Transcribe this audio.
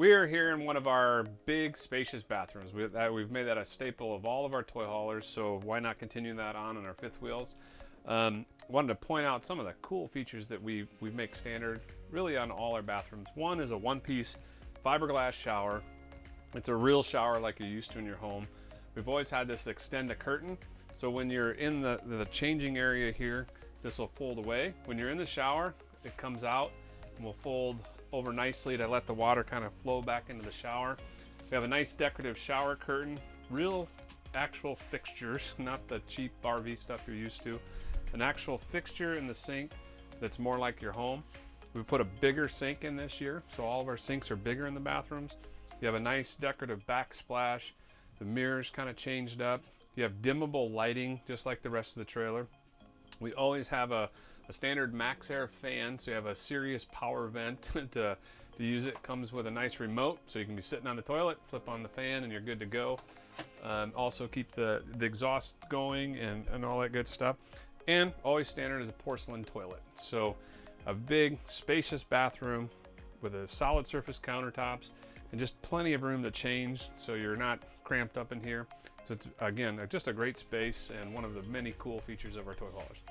We are here in one of our big, spacious bathrooms. We've made that a staple of all of our toy haulers, so why not continue that on in our fifth wheels? Wanted to point out some of the cool features that we make standard really on all our bathrooms. One is a one-piece fiberglass shower. It's a real shower like you're used to in your home. We've always had this extend a curtain, so when you're in the changing area here, this will fold away. When you're in the shower, it comes out and will fold over nicely to let the water kind of flow back into the shower. We have a nice decorative shower curtain, real actual fixtures, not the cheap RV stuff you're used to. An actual fixture in the sink that's more like your home. We put a bigger sink in this year, so all of our sinks are bigger in the bathrooms. You have a nice decorative backsplash. The mirrors kind of changed up. You have dimmable lighting, just like the rest of the trailer. We always have a standard max air fan, so you have a serious power vent to use it. Comes with a nice remote, so you can be sitting on the toilet, flip on the fan, and you're good to go. Also keep the exhaust going and all that good stuff. And always standard is a porcelain toilet. So a big, spacious bathroom with a solid surface countertops and just plenty of room to change, so you're not cramped up in here. So it's, again, just a great space and one of the many cool features of our toy haulers.